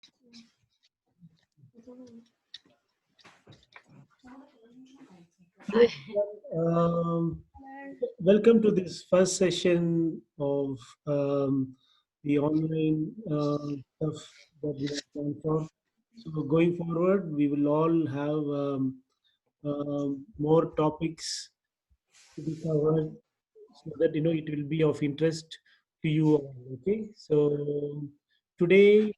Hello, everyone. Welcome to this first session of the online stuff that we have planned for. So, going forward, we will all have more topics to be covered so that it will be of interest to you all. Okay, so today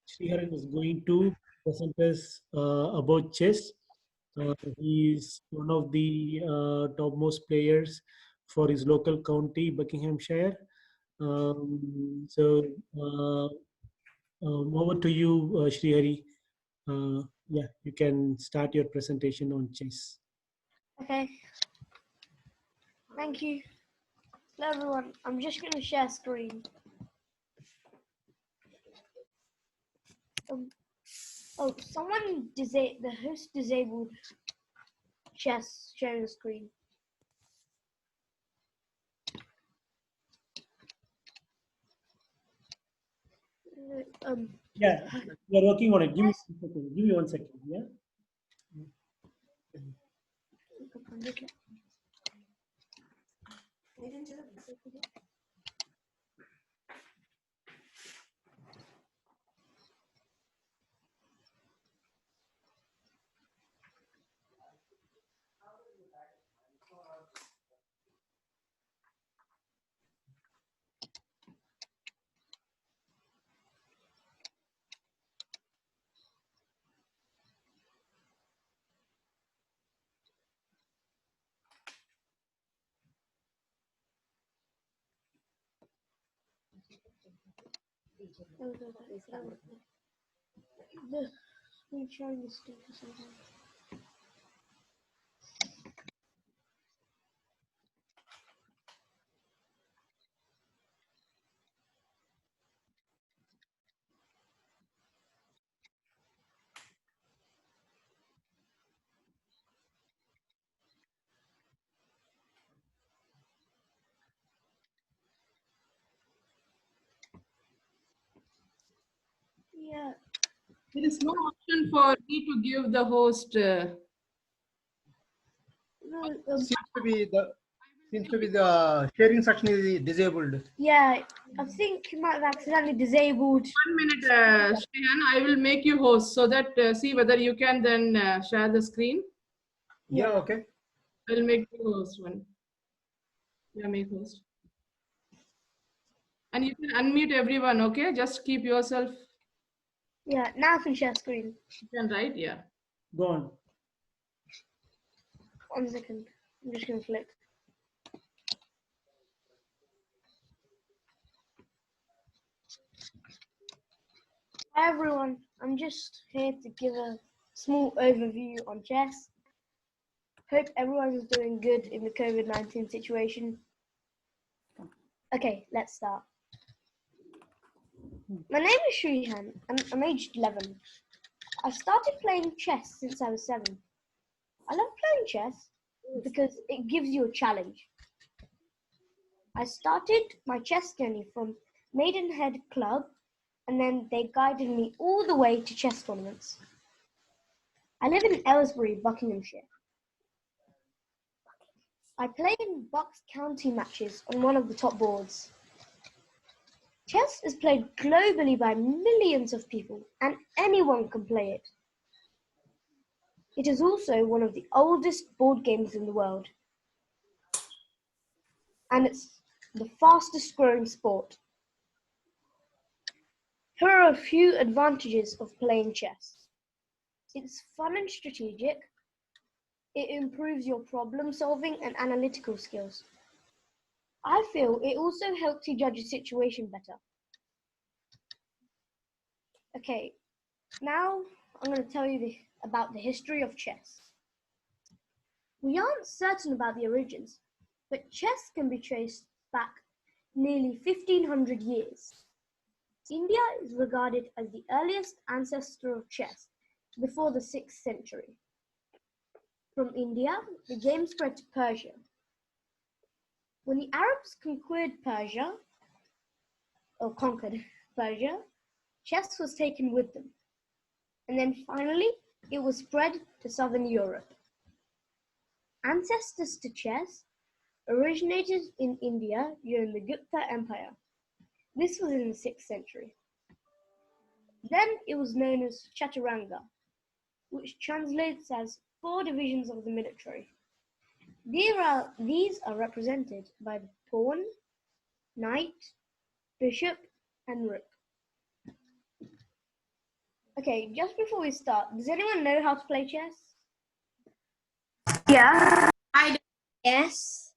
Sriharan is going to present us about chess. He is one of the topmost players for his local county, Buckinghamshire. So, over to you, Srihari. Yeah, you can start your presentation on chess. Okay. Thank you. Hello everyone. I'm just going to share screen. The host disabled chess sharing screen. Yeah, we are working on it. Give me 1 second. Give me 1 second. Yeah. The screen sharing is still disabled. Yeah. There is no option for me to give the host. No, Seems to be the sharing section is disabled. yeah, I think you might have accidentally disabled. 1 minute, Shreyan, I will make you host so that see whether you can then share the screen. Yeah, okay. I'll make you host one. Yeah, make host. And you can unmute everyone, okay? Just keep yourself. Yeah, now I can share screen. You can write, yeah. Go on. 1 second. I'm just going to flick. Hi everyone, I'm just here to give a small overview on chess. Hope everyone is doing good in the COVID-19 situation. Okay, let's start. My name is Srihan and I'm aged 11. I started playing chess since I was 7. I love playing chess because it gives you a challenge. I started my chess journey from Maidenhead Club and then they guided me all the way to chess tournaments. I live in Aylesbury, Buckinghamshire. I play in Bucks County matches on one of the top boards. Chess is played globally by millions of people and anyone can play it. It is also one of the oldest board games in the world. And it's the fastest growing sport. Here are a few advantages of playing chess. It's fun and strategic. It improves your problem solving and analytical skills. I feel it also helps you judge a situation better. Okay, now I'm going to tell you about the history of chess. We aren't certain about the origins, but chess can be traced back nearly 1500 years. India is regarded as the earliest ancestor of chess before the 6th century. From India, the game spread to Persia. When the Arabs conquered Persia, or conquered Persia, chess was taken with them. And then finally, it was spread to southern Europe. Ancestors to chess originated in India during the Gupta Empire. This was in the 6th century. Then it was known as Chaturanga, which translates as 4 divisions of the military. These are represented by the pawn, knight, bishop, and rook. Okay, just before we start, does anyone know how to play chess? Yeah. Yes.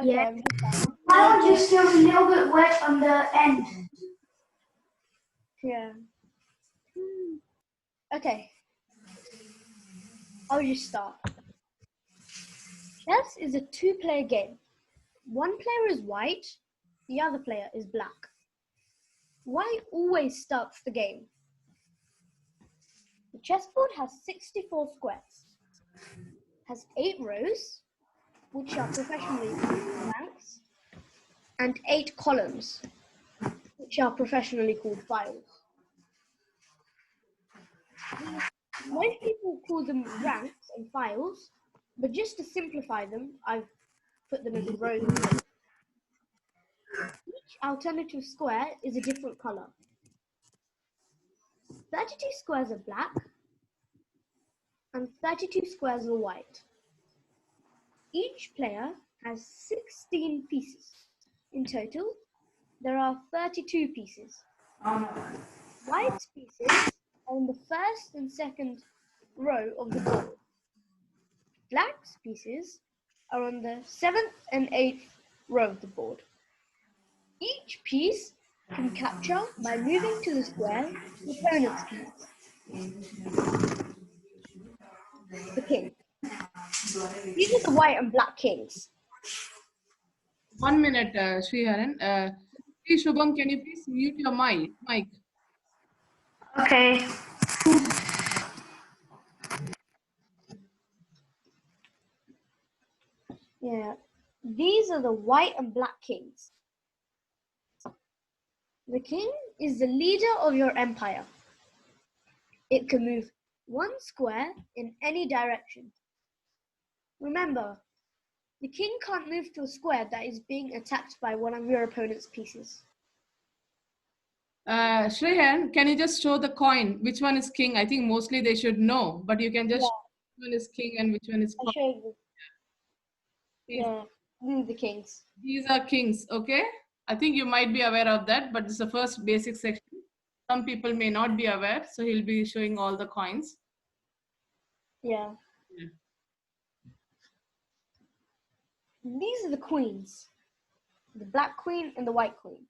Okay, Yeah. I'm just starting. My one just feels a little bit wet on the end. Yeah. Okay. I'll just start. Chess is a 2-player game. One player is white, the other player is black. White always starts the game. The chessboard has 64 squares, has 8 rows, which are professionally called ranks, and 8 columns, which are professionally called files. Most people call them ranks and files, but just to simplify them, I've put them as rows. Each alternative square is a different color. 32 squares are black, and 32 squares are white. Each player has 16 pieces. In total, there are 32 pieces. White pieces are on the first and second row of the board. Black pieces are on the 7th and 8th row of the board. Each piece can capture by moving to the square the opponent's piece. The king. These are the white and black kings. 1 minute, Sriharan. Please, Shubham, can you please mute your mic? Okay. Yeah. These are the white and black kings. The king is the leader of your empire. It can move 1 square in any direction. Remember, the king can't move to a square that is being attacked by one of your opponent's pieces. Shreyan, can you just show the coin? Which one is king? I think mostly they should know, but you can just show which one is king and which one is I'll coin. show you. Yeah, these are the kings. These are kings, okay? I think you might be aware of that, but this is the first basic section. Some people may not be aware, so he'll be showing all the coins. Yeah. These are the queens. The black queen and the white queen.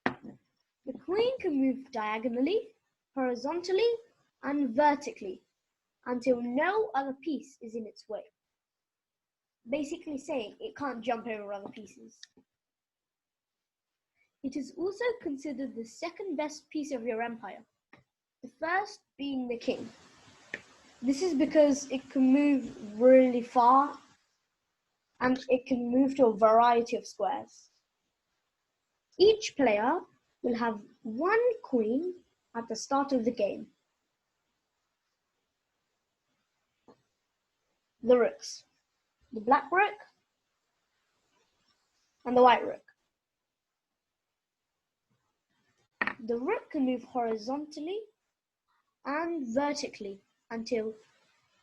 The queen can move diagonally, horizontally, and vertically until no other piece is in its way. Basically saying it can't jump over other pieces. It is also considered the second best piece of your empire, the first being the king. This is because it can move really far and it can move to a variety of squares. Each player will have 1 queen at the start of the game. The rooks, the black rook and the white rook. The rook can move horizontally and vertically until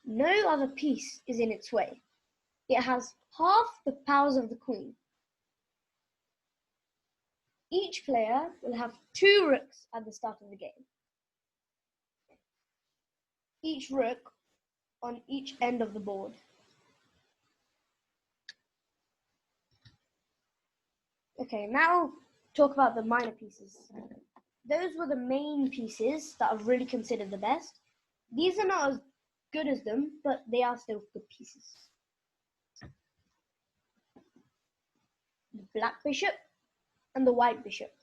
no other piece is in its way. It has half the powers of the queen. Each player will have 2 rooks at the start of the game. Each rook on each end of the board. Okay, now talk about the minor pieces. Those were the main pieces that are really considered the best. These are not as good as them, but they are still good pieces. The black bishop and the white bishop.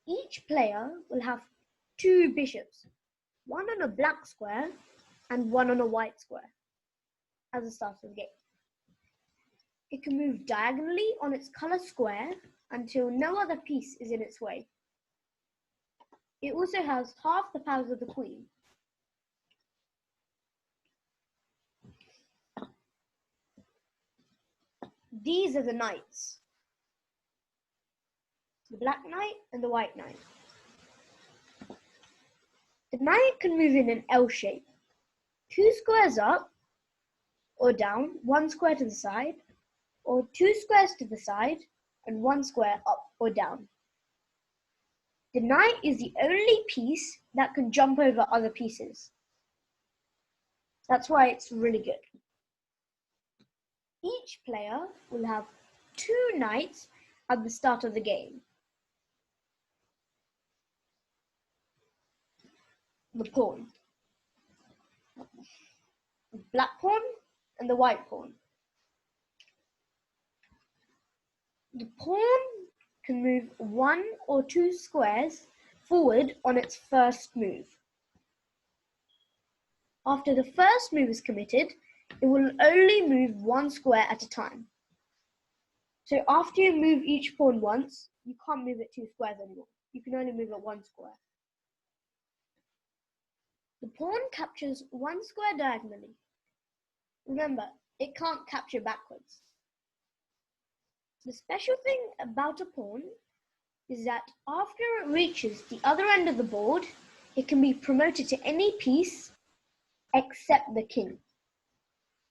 Each player will have 2 bishops, one on a black square and one on a white square, as the start of the game. It can move diagonally on its color square until no other piece is in its way. It also has half the powers of the queen. These are the knights. The black knight and the white knight. The knight can move in an L shape. 2 squares up or down, 1 square to the side, or 2 squares to the side and 1 square up or down. The knight is the only piece that can jump over other pieces. That's why it's really good. Each player will have 2 knights at the start of the game. The pawn. The black pawn and the white pawn. The pawn can move 1 or 2 squares forward on its first move. After the first move is committed, it will only move 1 square at a time. So after you move each pawn once, you can't move it 2 squares anymore. You can only move it 1 square. The pawn captures 1 square diagonally. Remember, it can't capture backwards. The special thing about a pawn is that after it reaches the other end of the board, it can be promoted to any piece except the king.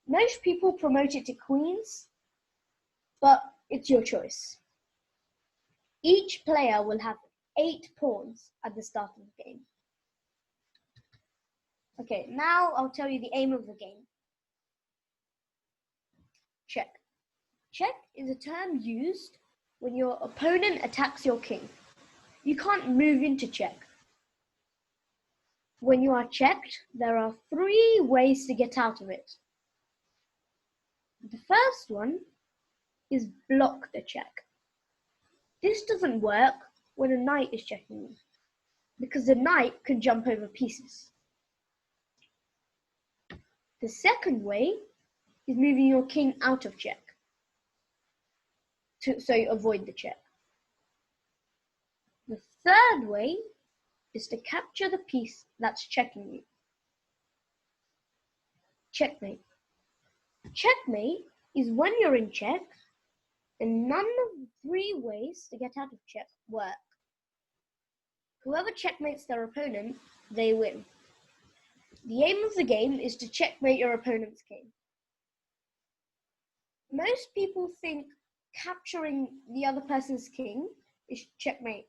Most people promote it to queens, but it's your choice. Each player will have 8 pawns at the start of the game. Okay, now I'll tell you the aim of the game. Check. Check is a term used when your opponent attacks your king. You can't move into check. When you are checked, there are 3 ways to get out of it. The first one is block the check. This doesn't work when a knight is checking you, because the knight can jump over pieces. The second way is moving your king out of check, so you avoid the check. The third way is to capture the piece that's checking you. Checkmate. Checkmate is when you're in check and none of the 3 ways to get out of check work. Whoever checkmates their opponent, they win. The aim of the game is to checkmate your opponent's king. Most people think capturing the other person's king is checkmate,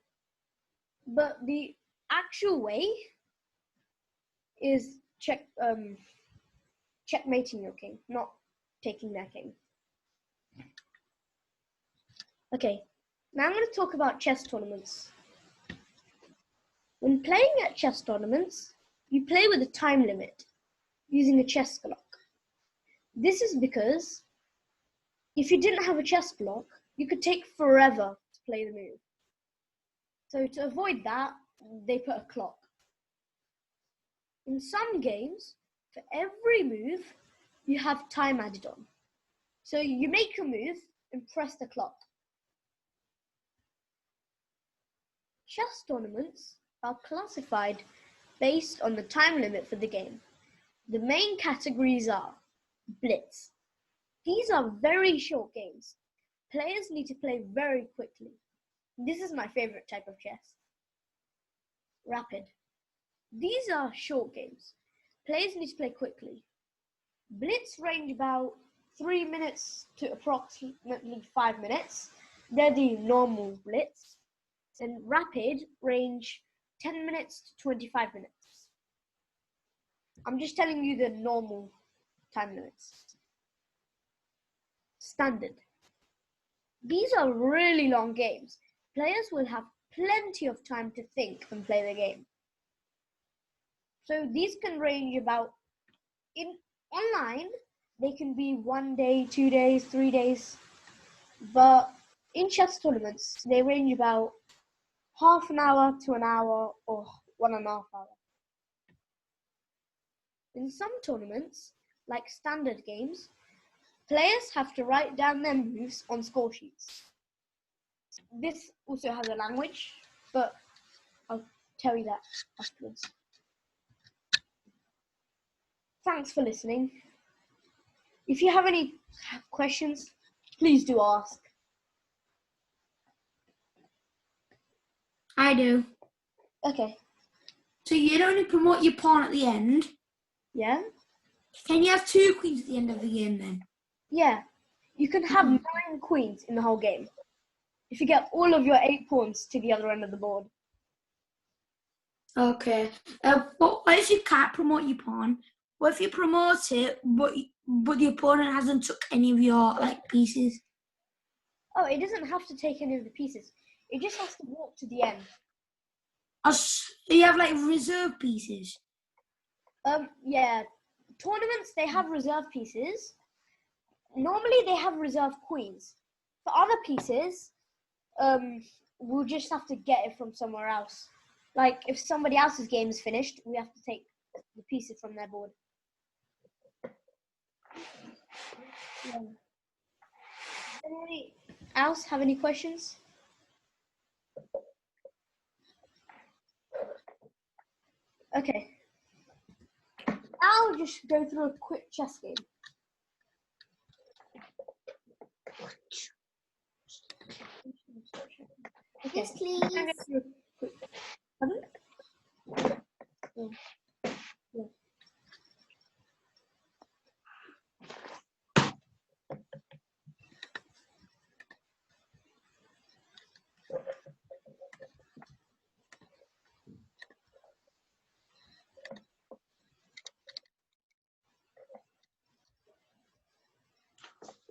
but the actual way is checkmating your king, not taking their king. Okay, now I'm going to talk about chess tournaments. When playing at chess tournaments, you play with a time limit using a chess clock. This is because if you didn't have a chess clock, you could take forever to play the move. So to avoid that, they put a clock. In some games, for every move, you have time added on. So you make your move and press the clock. Chess tournaments are classified based on the time limit for the game. The main categories are blitz. These are very short games. Players need to play very quickly. This is my favorite type of chess. Rapid. These are short games. Players need to play quickly. Blitz range about 3 minutes to approximately 5 minutes. They're the normal blitz. And rapid range 10 minutes to 25 minutes. I'm just telling you the normal time limits. Standard. These are really long games. Players will have plenty of time to think and play the game. So these can range about, online, they can be 1 day, 2 days, 3 days. But in chess tournaments, they range about half an hour to an hour or 1.5 hours. In some tournaments, like standard games, Players have to write down their moves on score sheets. This also has a language, but I'll tell you that afterwards. Thanks for listening. If you have any questions, please do ask. I do. Okay, So you'd only promote your pawn at the end. yeah? Can you have 2 queens at the end of the game then? Yeah. You can have 9 queens in the whole game. If you get all of your 8 pawns to the other end of the board. Okay. But what if you can't promote your pawn? What if you promote it, but the opponent hasn't took any of your pieces? Oh, it doesn't have to take any of the pieces. It just has to walk to the end. So you have reserve pieces. Yeah. Tournaments, they have reserve pieces. Normally, they have reserve queens. For other pieces, we'll just have to get it from somewhere else. Like, if somebody else's game is finished, we have to take the pieces from their board. Yeah. Anybody else have any questions? Okay. I'll just go through a quick chess game. Okay. Yes, please. I'm gonna go through a quick- Pardon? Yeah.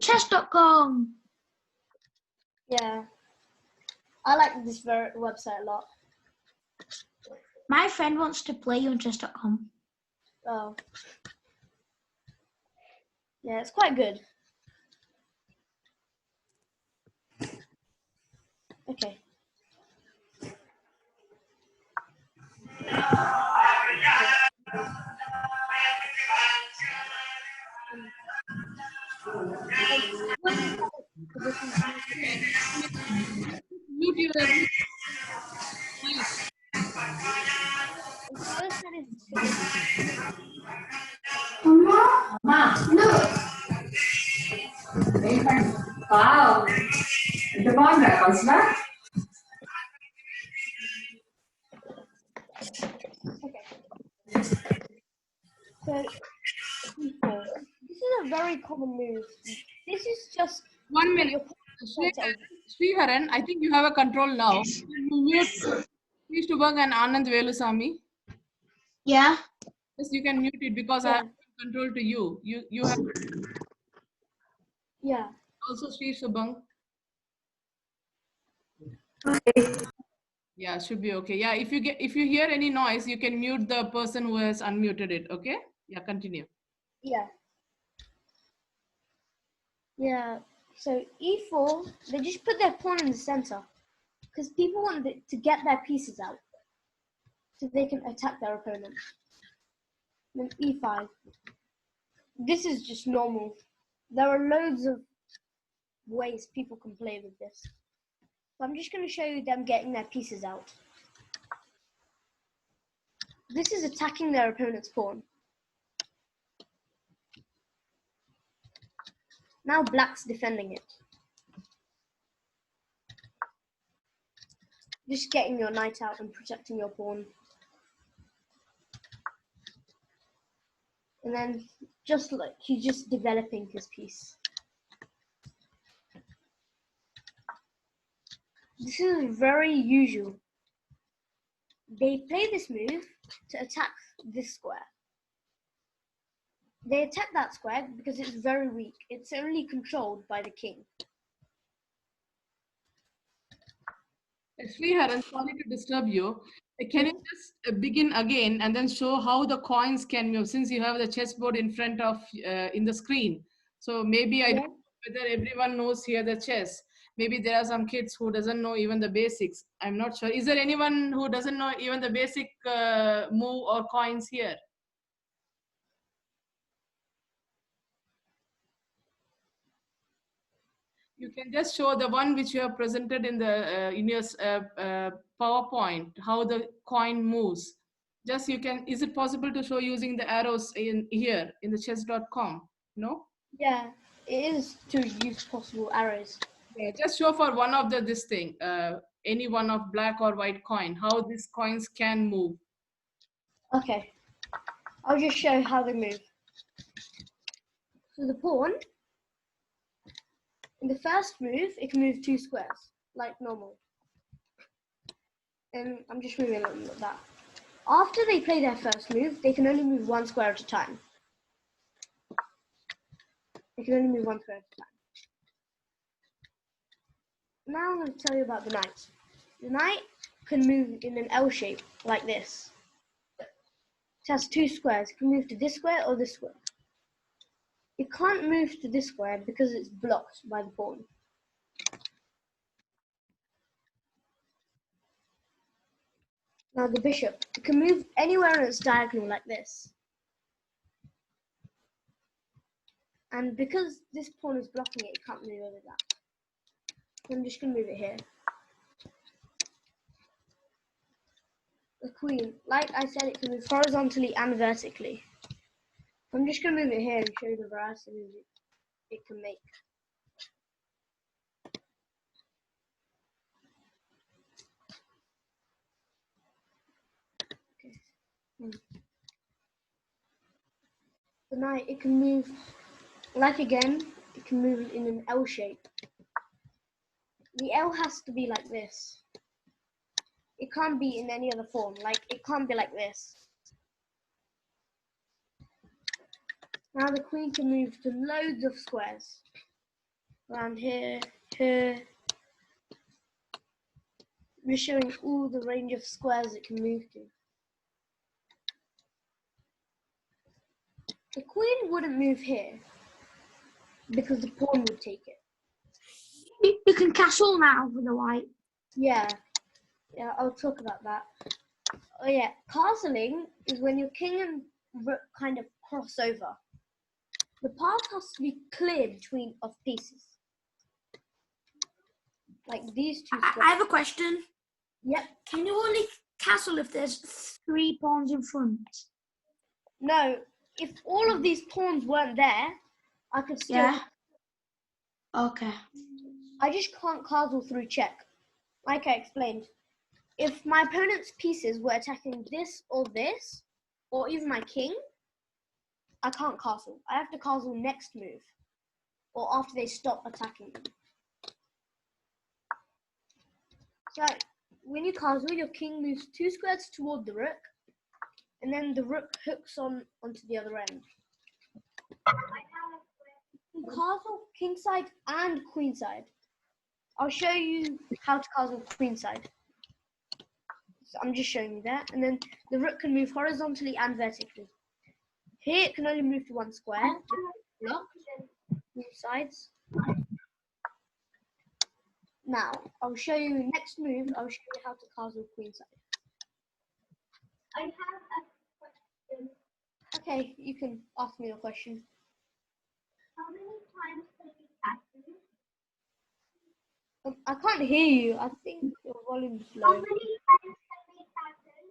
Chess.com. Yeah. I like this website a lot. My friend wants to play you on chess.com. Oh. Yeah, it's quite good. Okay. Mute your mic. First one is position. Wow. Itu bangga kau sudah? Okay. So, e4. This is a very common move. This is just 1 your minute. opponent. Sriharan, I think you have a control now. You mute Sri Shubhang and Anand Velusamy. Yeah. Yes, you can mute it because I Yeah. have control to you. You have Yeah. also Sri Shubhang. Yeah, should be okay. Yeah, if you hear any noise, you can mute the person who has unmuted it. Okay? Yeah, continue. Yeah. Yeah. So e4, they just put their pawn in the center because people want to get their pieces out so they can attack their opponent. Then e5. This is just normal. There are loads of ways people can play with this. So I'm just going to show you them getting their pieces out. This is attacking their opponent's pawn. Now black's defending it. Just getting your knight out and protecting your pawn. And then just like he's just developing his piece. This is very usual. They play this move to attack this square. They attack that square because it's very weak. It's only controlled by the king. Sriharan, sorry to disturb you. Can you just begin again and then show how the coins can move since you have the chessboard in front of in the screen? So maybe I don't know whether everyone knows here the chess. Maybe there are some kids who doesn't know even the basics. I'm not sure. Is there anyone who doesn't know even the basic move or coins here? You can just show the one which you have presented in the in your PowerPoint, how the coin moves. Just you can, is it possible to show using the arrows in here in the chess.com? No? Yeah, it is to use possible arrows. Yeah, just show for one of the this thing, any one of black or white coin, how these coins can move. Okay, I'll just show how they move. So the pawn, in the first move, it can move 2 squares, like normal. And I'm just moving it like that. After they play their first move, they can only move 1 square at a time. They can only move 1 square at a time. Now I'm going to tell you about the knight. The knight can move in an L shape, like this. It has 2 squares. It can move to this square or this square. It can't move to this square because it's blocked by the pawn. Now the bishop, it can move anywhere in its diagonal like this. And because this pawn is blocking it, it can't move over that. So I'm just going to move it here. The queen, like I said, it can move horizontally and vertically. I'm just going to move it here and show you the variety of moves it can make. Okay. The knight, it can move, like again, it can move in an L shape. The L has to be like this. It can't be in any other form, like it can't be like this. Now the queen can move to loads of squares. Around here, here. We're showing all the range of squares it can move to. The queen wouldn't move here because the pawn would take it. You can castle now with the white. Yeah, I'll talk about that. Oh yeah, castling is when your king and rook kind of cross over. The path has to be clear between of pieces. Like these two I squares. have a question. Yep. Can you only castle if there's 3 pawns in front? No, if all of these pawns weren't there, I could still. Yeah. Okay. I just can't castle through check. Like I explained, if my opponent's pieces were attacking this, or even my king, I can't castle. I have to castle next move, or after they stop attacking them. So when you castle, your king moves 2 squares toward the rook, and then the rook hooks onto the other end. You can castle kingside and queenside. I'll show you how to castle queenside. So I'm just showing you that, and then the rook can move horizontally and vertically. Here it can only move to 1 square, block, move sides. Now, I'll show you next move, I'll show you how to castle queenside. I have a question. Okay, you can ask me a question. How many times can you castle? I can't hear you. I think your volume's How low. many times can we castle?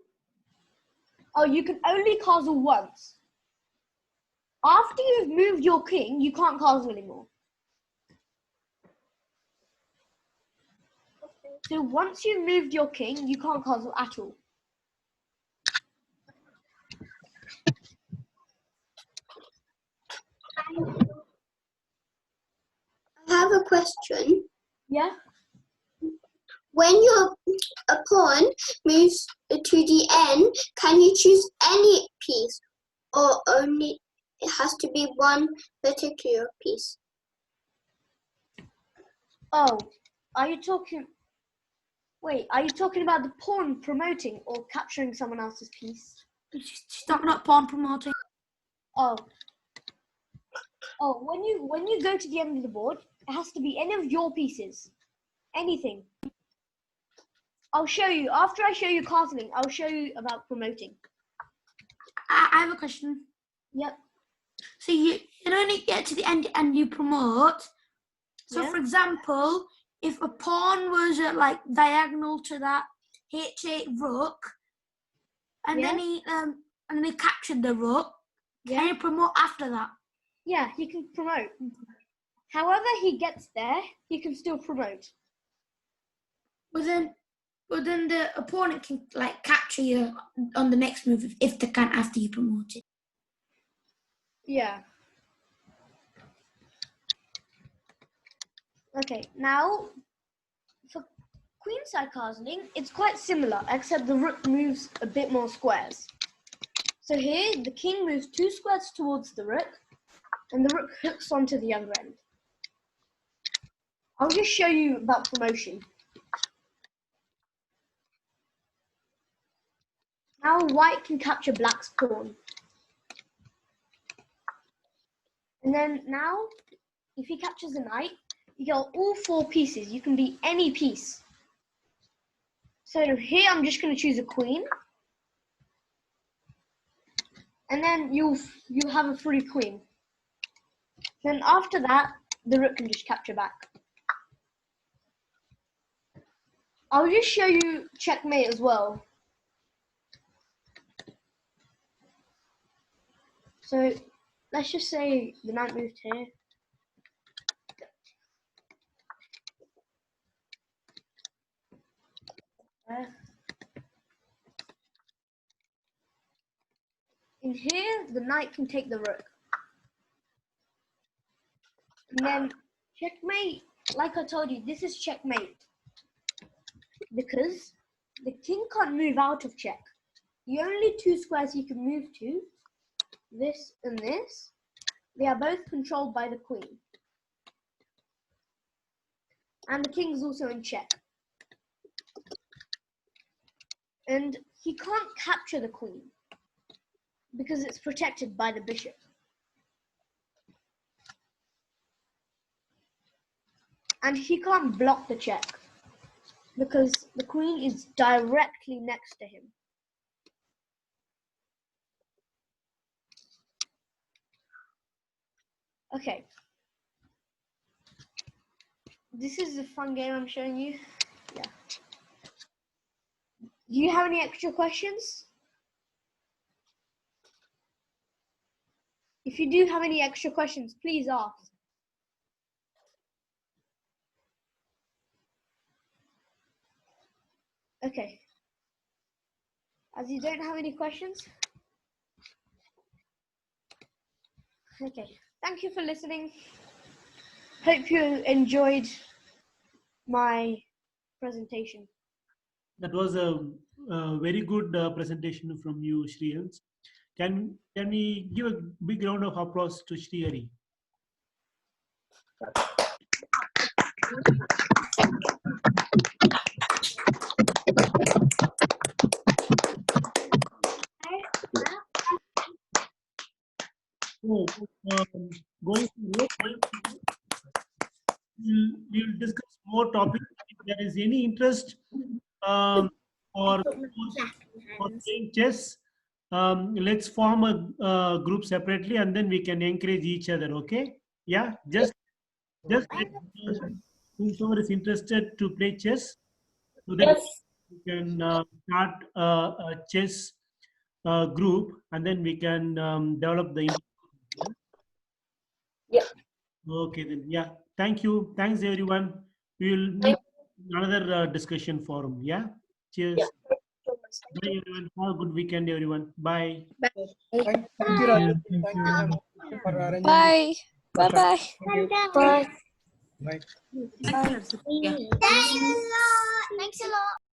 Oh, you can only castle once. After you've moved your king, you can't castle anymore. So once you've moved your king, you can't castle at all. I have a question. Yeah? When your opponent moves to the end, can you choose any piece, or only it has to be one particular piece? Oh, are you talking... Wait, are you talking about the pawn promoting or capturing someone else's piece? She's talking about pawn promoting. Oh. Oh, when you go to the end of the board, it has to be any of your pieces. Anything. I'll show you. After I show you castling, I'll show you about promoting. I have a question. Yep. So you only get to the end and you promote. So, Yeah. for example, if a pawn was at like diagonal to that h8 rook, and Yeah. then he captured the rook, can Yeah. you promote after that? Yeah, he can promote. However he gets there, he can still promote. But then the opponent can like capture you on the next move if they can after you promote it. Yeah. Okay, now for queenside castling, it's quite similar, except the rook moves a bit more squares. So here, the king moves 2 squares towards the rook, and the rook hooks onto the other end. I'll just show you about promotion. Now white can capture black's pawn. And then now, if he captures a knight, you get all 4 pieces. You can be any piece. So here I'm just going to choose a queen. And then you'll have a free queen. Then after that, the rook can just capture back. I'll just show you checkmate as well. So let's just say the knight moved here. There. In here, the knight can take the rook. And then checkmate, like I told you, this is checkmate. Because the king can't move out of check. The only 2 squares he can move to, this and this, they are both controlled by the queen. And the king is also in check. And he can't capture the queen because it's protected by the bishop. And he can't block the check because the queen is directly next to him. Okay. This is a fun game I'm showing you. Yeah. Do you have any extra questions? If you do have any extra questions, please ask. Okay. As you don't have any questions? Okay. Thank you for listening. Hope you enjoyed my presentation. That was a very good presentation from you, Shriyans. Can we give a big round of applause to Shrihari? So, going forward, we'll discuss more topics. If there is any interest or playing chess, let's form a group separately, and then we can encourage each other. Okay? Yeah. Just whoever is interested to play chess, so that we can start a chess group, and then we can develop the. Yeah. Okay then. Yeah. Thank you. Thanks everyone. We will meet in another discussion forum. Yeah. Cheers. Yeah. Bye everyone. Have a good weekend, everyone. Bye. Thank you, Raju. Thank you, ma'am, for arranging this. Bye. Bye-bye. Thank you. Bye. Bye. Thanks a lot. Thanks a lot.